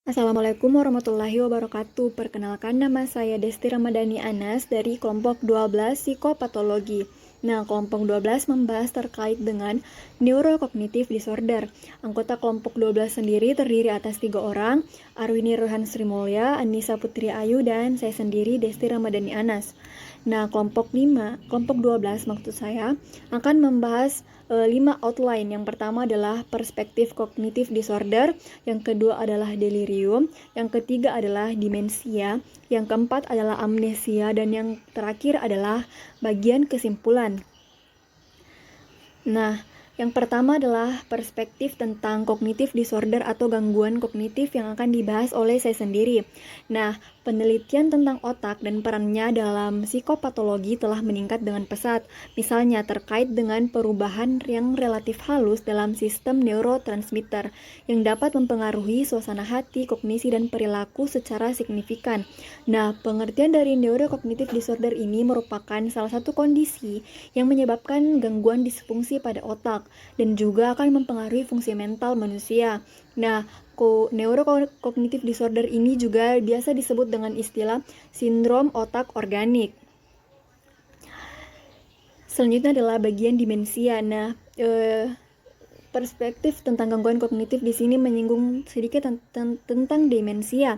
Assalamualaikum warahmatullahi wabarakatuh. Perkenalkan, nama saya Desti Ramadhani Anas dari kelompok 12 Psikopatologi. Nah, kelompok 12 membahas terkait dengan neurocognitive disorder. Anggota kelompok 12 sendiri terdiri atas 3 orang, Arwini Rohan Sri Mulya, Anissa Putri Ayu, dan saya sendiri Desti Ramadhani Anas. Nah, kelompok 12 maksud saya akan membahas 5 outline. Yang pertama adalah perspektif cognitive disorder, yang kedua adalah delirium, yang ketiga adalah demensia, yang keempat adalah amnesia, dan yang terakhir adalah bagian kesimpulan. Nah, yang pertama adalah perspektif tentang cognitive disorder atau gangguan kognitif yang akan dibahas oleh saya sendiri. Nah, penelitian tentang otak dan perannya dalam psikopatologi telah meningkat dengan pesat. Misalnya terkait dengan perubahan yang relatif halus dalam sistem neurotransmitter yang dapat mempengaruhi suasana hati, kognisi, dan perilaku secara signifikan. Nah, pengertian dari neurocognitive disorder ini merupakan salah satu kondisi yang menyebabkan gangguan disfungsi pada otak dan juga akan mempengaruhi fungsi mental manusia. Nah, neurocognitive disorder ini juga biasa disebut dengan istilah sindrom otak organik. Selanjutnya adalah bagian demensia. Nah, perspektif tentang gangguan kognitif di sini menyinggung sedikit tentang demensia.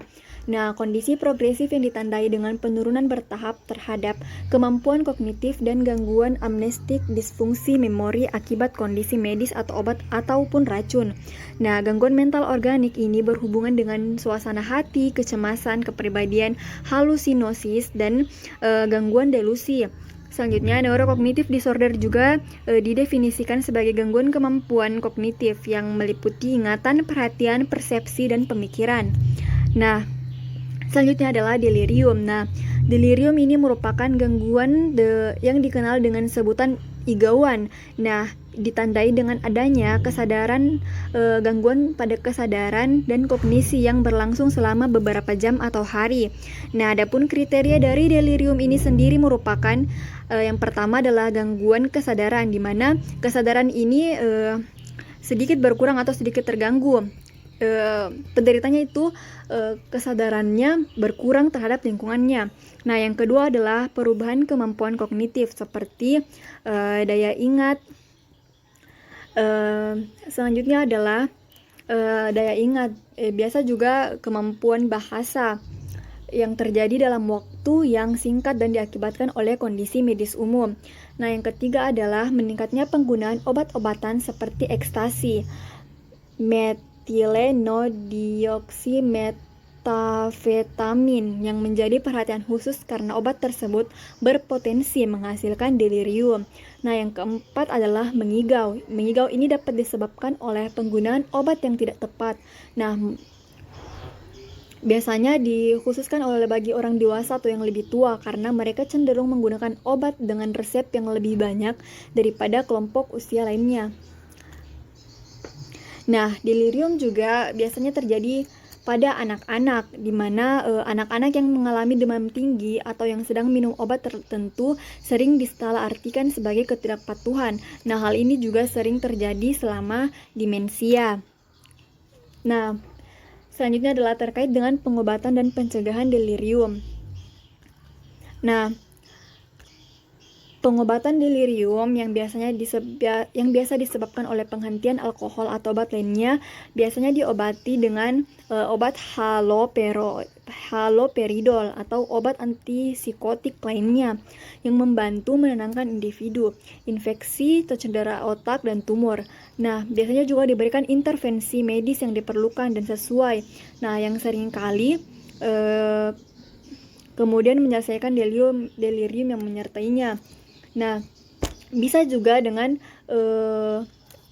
Nah, kondisi progresif yang ditandai dengan penurunan bertahap terhadap kemampuan kognitif dan gangguan amnestik disfungsi memori akibat kondisi medis atau obat ataupun racun. Nah, gangguan mental organik ini berhubungan dengan suasana hati, kecemasan, kepribadian, halusinosis, dan gangguan delusi. Selanjutnya, neurocognitive disorder juga didefinisikan sebagai gangguan kemampuan kognitif yang meliputi ingatan, perhatian, persepsi, dan pemikiran. Nah, selanjutnya adalah delirium. Nah, delirium ini merupakan gangguan yang dikenal dengan sebutan igauan. Nah, ditandai dengan adanya gangguan pada kesadaran dan kognisi yang berlangsung selama beberapa jam atau hari. Nah, adapun kriteria dari delirium ini sendiri merupakan yang pertama adalah gangguan kesadaran, di mana kesadaran ini sedikit berkurang atau sedikit terganggu. Penderitanya itu kesadarannya berkurang terhadap lingkungannya. Nah, yang kedua adalah perubahan kemampuan kognitif seperti daya ingat. Selanjutnya adalah daya ingat. Biasa juga kemampuan bahasa yang terjadi dalam waktu yang singkat dan diakibatkan oleh kondisi medis umum. Nah, yang ketiga adalah meningkatnya penggunaan obat-obatan seperti ekstasi, metilenodeoksimetafetamin yang menjadi perhatian khusus karena obat tersebut berpotensi menghasilkan delirium. Nah, yang keempat adalah mengigau. Mengigau ini dapat disebabkan oleh penggunaan obat yang tidak tepat. Nah, biasanya dikhususkan bagi orang dewasa atau yang lebih tua karena mereka cenderung menggunakan obat dengan resep yang lebih banyak daripada kelompok usia lainnya. Nah, delirium juga biasanya terjadi pada anak-anak, di mana anak-anak yang mengalami demam tinggi atau yang sedang minum obat tertentu sering disalahartikan sebagai ketidakpatuhan. Nah, hal ini juga sering terjadi selama demensia. Nah, selanjutnya adalah terkait dengan pengobatan dan pencegahan delirium. Nah, pengobatan delirium yang biasa disebabkan oleh penghentian alkohol atau obat lainnya biasanya diobati dengan obat haloperidol atau obat antipsikotik lainnya yang membantu menenangkan individu, infeksi atau cedera otak dan tumor. Nah, biasanya juga diberikan intervensi medis yang diperlukan dan sesuai. Nah, yang sering kali kemudian menyelesaikan delirium yang menyertainya. Nah, bisa juga dengan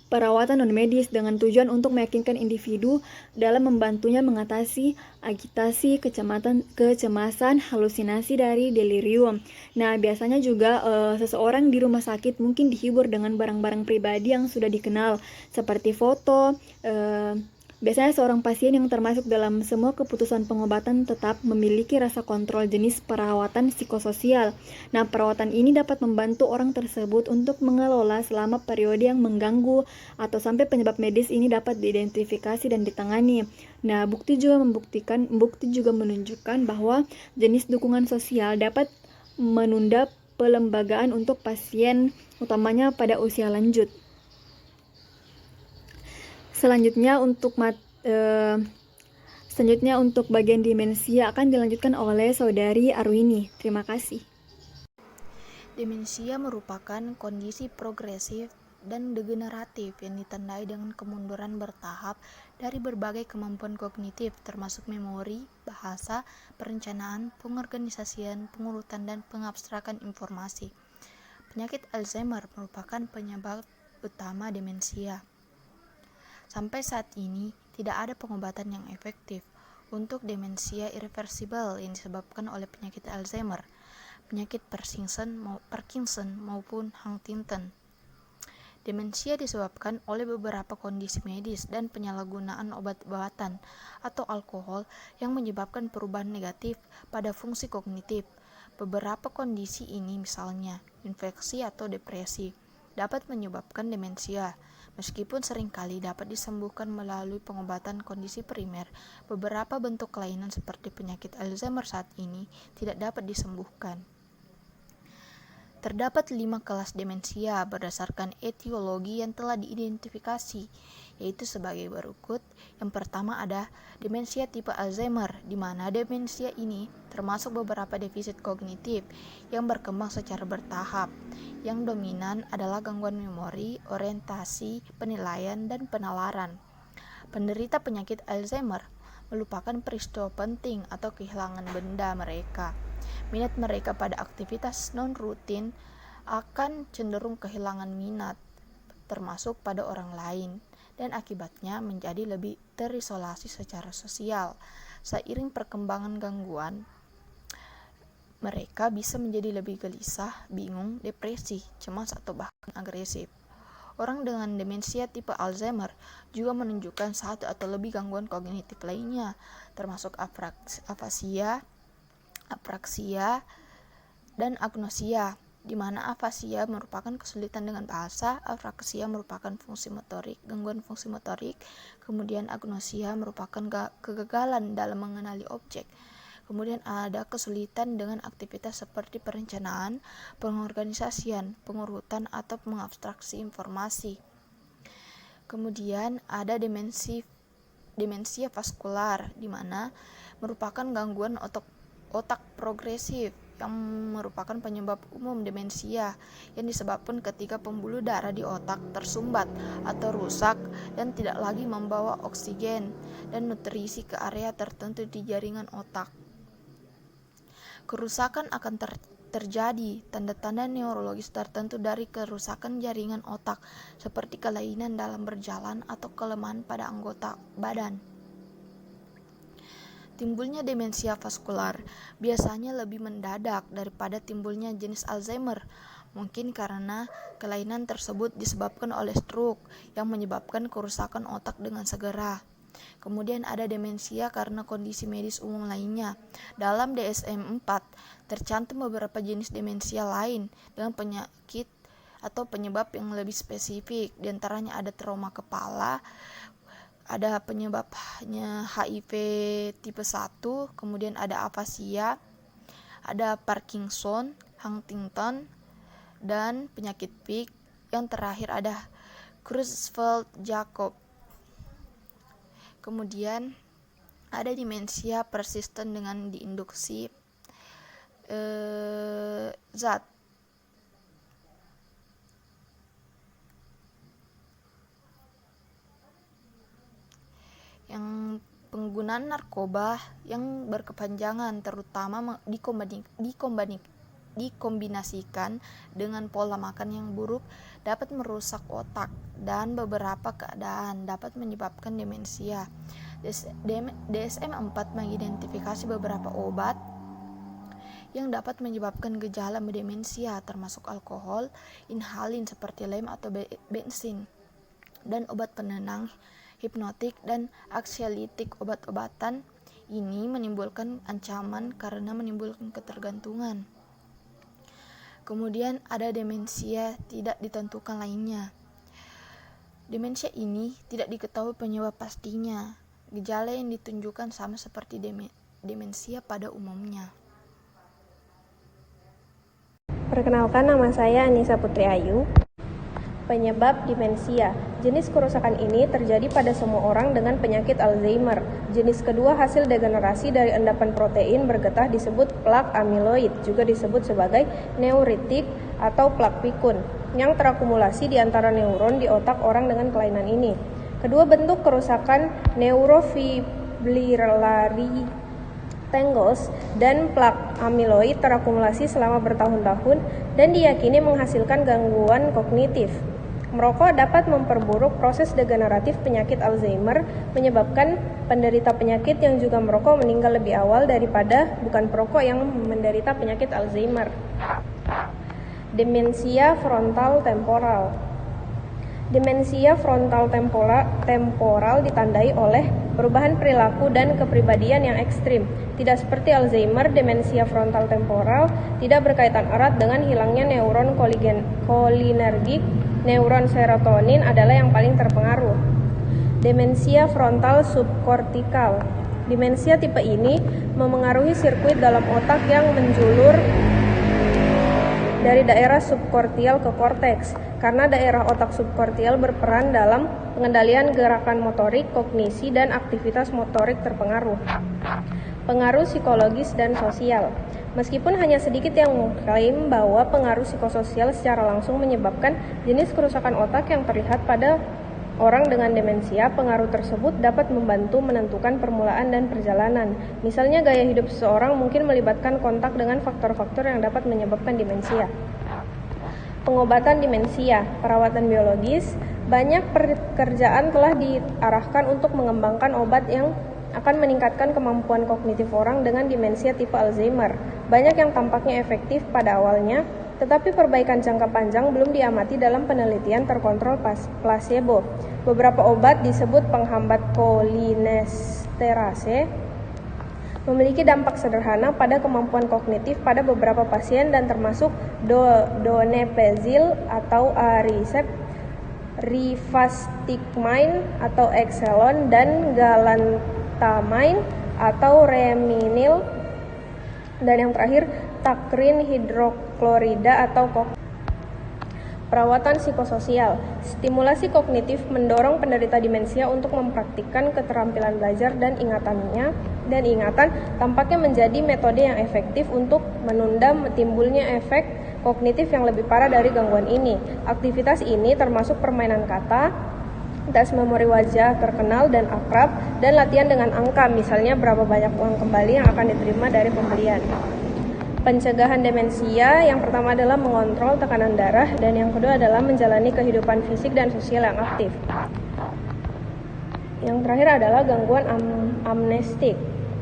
perawatan non-medis dengan tujuan untuk meyakinkan individu dalam membantunya mengatasi agitasi, kecemasan, halusinasi dari delirium. Nah, biasanya juga seseorang di rumah sakit mungkin dihibur dengan barang-barang pribadi yang sudah dikenal seperti foto, Biasanya seorang pasien yang termasuk dalam semua keputusan pengobatan tetap memiliki rasa kontrol jenis perawatan psikososial. Nah, perawatan ini dapat membantu orang tersebut untuk mengelola selama periode yang mengganggu atau sampai penyebab medis ini dapat diidentifikasi dan ditangani. Nah, bukti juga menunjukkan bahwa jenis dukungan sosial dapat menunda pelembagaan untuk pasien, utamanya pada usia lanjut. Selanjutnya untuk bagian demensia akan dilanjutkan oleh Saudari Arwini. Terima kasih. Demensia merupakan kondisi progresif dan degeneratif yang ditandai dengan kemunduran bertahap dari berbagai kemampuan kognitif termasuk memori, bahasa, perencanaan, pengorganisasian, pengurutan, dan pengabstrakan informasi. Penyakit Alzheimer merupakan penyebab utama demensia. Sampai saat ini, tidak ada pengobatan yang efektif untuk demensia irreversibel yang disebabkan oleh penyakit Alzheimer, penyakit Parkinson maupun Huntington. Demensia disebabkan oleh beberapa kondisi medis dan penyalahgunaan obat-obatan atau alkohol yang menyebabkan perubahan negatif pada fungsi kognitif. Beberapa kondisi ini misalnya infeksi atau depresi dapat menyebabkan demensia. Meskipun seringkali dapat disembuhkan melalui pengobatan kondisi primer, beberapa bentuk kelainan seperti penyakit Alzheimer saat ini tidak dapat disembuhkan. Terdapat 5 kelas demensia berdasarkan etiologi yang telah diidentifikasi, yaitu sebagai berikut. Yang pertama ada demensia tipe Alzheimer, di mana demensia ini termasuk beberapa defisit kognitif yang berkembang secara bertahap. Yang dominan adalah gangguan memori, orientasi, penilaian, dan penalaran. Penderita penyakit Alzheimer melupakan peristiwa penting atau kehilangan benda mereka. Minat mereka pada aktivitas non-rutin akan cenderung kehilangan minat, termasuk pada orang lain, dan akibatnya menjadi lebih terisolasi secara sosial. Seiring perkembangan gangguan, mereka bisa menjadi lebih gelisah, bingung, depresi, cemas, atau bahkan agresif. Orang dengan demensia tipe Alzheimer juga menunjukkan satu atau lebih gangguan kognitif lainnya, termasuk apraksia, dan agnosia, di mana afasia merupakan kesulitan dengan bahasa, apraksia merupakan gangguan fungsi motorik, kemudian agnosia merupakan kegagalan dalam mengenali objek. Kemudian ada kesulitan dengan aktivitas seperti perencanaan, pengorganisasian, pengurutan, atau mengabstraksi informasi. Kemudian ada demensia vaskular, di mana merupakan gangguan otak progresif yang merupakan penyebab umum demensia yang disebabkan ketika pembuluh darah di otak tersumbat atau rusak dan tidak lagi membawa oksigen dan nutrisi ke area tertentu di jaringan otak. Kerusakan akan terjadi tanda-tanda neurologis tertentu dari kerusakan jaringan otak seperti kelainan dalam berjalan atau kelemahan pada anggota badan. Timbulnya demensia vaskular biasanya lebih mendadak daripada timbulnya jenis Alzheimer, mungkin karena kelainan tersebut disebabkan oleh stroke yang menyebabkan kerusakan otak dengan segera. Kemudian ada demensia karena kondisi medis umum lainnya. Dalam DSM-4 tercantum beberapa jenis demensia lain dengan penyakit atau penyebab yang lebih spesifik. Di antaranya ada trauma kepala, ada penyebabnya HIV tipe 1, kemudian ada afasia, ada Parkinson, Huntington, dan penyakit Pick. Yang terakhir ada Creutzfeldt-Jakob. Kemudian ada demensia persisten dengan diinduksi zat. Yang penggunaan narkoba yang berkepanjangan, terutama dikombinasikan dengan pola makan yang buruk, dapat merusak otak dan beberapa keadaan dapat menyebabkan demensia. DSM-4 mengidentifikasi beberapa obat yang dapat menyebabkan gejala demensia, termasuk alkohol, inhalin seperti lem atau bensin, dan obat penenang hipnotik, dan anksiolitik. Obat-obatan ini menimbulkan ancaman karena menimbulkan ketergantungan. Kemudian ada demensia tidak ditentukan lainnya. Demensia ini tidak diketahui penyebab pastinya. Gejala yang ditunjukkan sama seperti demensia pada umumnya. Perkenalkan, nama saya Anissa Putri Ayu. Penyebab demensia. Jenis kerusakan ini terjadi pada semua orang dengan penyakit Alzheimer. Jenis kedua hasil degenerasi dari endapan protein bergetah disebut plak amiloid, juga disebut sebagai neuritik atau plak pikun, yang terakumulasi di antara neuron di otak orang dengan kelainan ini. Kedua bentuk kerusakan neurofibrillary tangles dan plak amiloid terakumulasi selama bertahun-tahun dan diyakini menghasilkan gangguan kognitif. Merokok dapat memperburuk proses degeneratif penyakit Alzheimer, menyebabkan penderita penyakit yang juga merokok meninggal lebih awal daripada bukan perokok yang menderita penyakit Alzheimer. Demensia frontal temporal. Demensia frontal temporal ditandai oleh perubahan perilaku dan kepribadian yang ekstrim. Tidak seperti Alzheimer, demensia frontal temporal tidak berkaitan erat dengan hilangnya neuron kolinergik. Neuron serotonin adalah yang paling terpengaruh. Demensia frontal subkortikal. Demensia tipe ini memengaruhi sirkuit dalam otak yang menjulur dari daerah subkortial ke korteks, karena daerah otak subkortial berperan dalam pengendalian gerakan motorik, kognisi, dan aktivitas motorik terpengaruh. Pengaruh psikologis dan sosial. Meskipun hanya sedikit yang mengklaim bahwa pengaruh psikososial secara langsung menyebabkan jenis kerusakan otak yang terlihat pada orang dengan demensia, pengaruh tersebut dapat membantu menentukan permulaan dan perjalanan. Misalnya, gaya hidup seseorang mungkin melibatkan kontak dengan faktor-faktor yang dapat menyebabkan demensia. Pengobatan demensia, perawatan biologis, banyak pekerjaan telah diarahkan untuk mengembangkan obat yang akan meningkatkan kemampuan kognitif orang dengan demensia tipe Alzheimer. Banyak yang tampaknya efektif pada awalnya, tetapi perbaikan jangka panjang belum diamati dalam penelitian terkontrol placebo. Beberapa obat disebut penghambat kolinesterase memiliki dampak sederhana pada kemampuan kognitif pada beberapa pasien dan termasuk donepezil atau Aricept, rivastigmine atau Exelon, dan galantamine atau Reminil, dan yang terakhir takrin hidroklorida atau Perawatan psikososial. Stimulasi kognitif mendorong penderita demensia untuk mempraktikkan keterampilan belajar dan ingatan tampaknya menjadi metode yang efektif untuk menunda timbulnya efek kognitif yang lebih parah dari gangguan ini. Aktivitas ini termasuk permainan kata, tes memori wajah terkenal dan akrab, dan latihan dengan angka, misalnya berapa banyak uang kembali yang akan diterima dari pembelian. Pencegahan demensia yang pertama adalah mengontrol tekanan darah, dan yang kedua adalah menjalani kehidupan fisik dan sosial yang aktif. Yang terakhir adalah gangguan amnestik.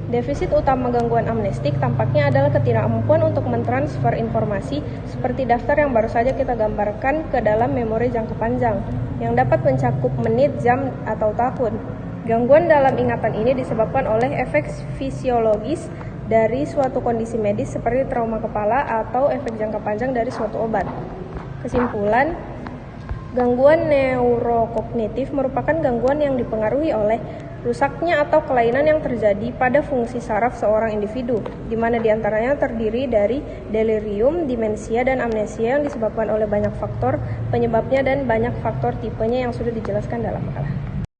Defisit utama gangguan amnestik tampaknya adalah ketidakmampuan untuk mentransfer informasi seperti daftar yang baru saja kita gambarkan ke dalam memori jangka panjang, yang dapat mencakup menit, jam, atau tahun. Gangguan dalam ingatan ini disebabkan oleh efek fisiologis dari suatu kondisi medis seperti trauma kepala atau efek jangka panjang dari suatu obat. Kesimpulan, gangguan neurokognitif merupakan gangguan yang dipengaruhi oleh rusaknya atau kelainan yang terjadi pada fungsi saraf seorang individu, di mana diantaranya terdiri dari delirium, demensia, dan amnesia yang disebabkan oleh banyak faktor penyebabnya dan banyak faktor tipenya yang sudah dijelaskan dalam makalah.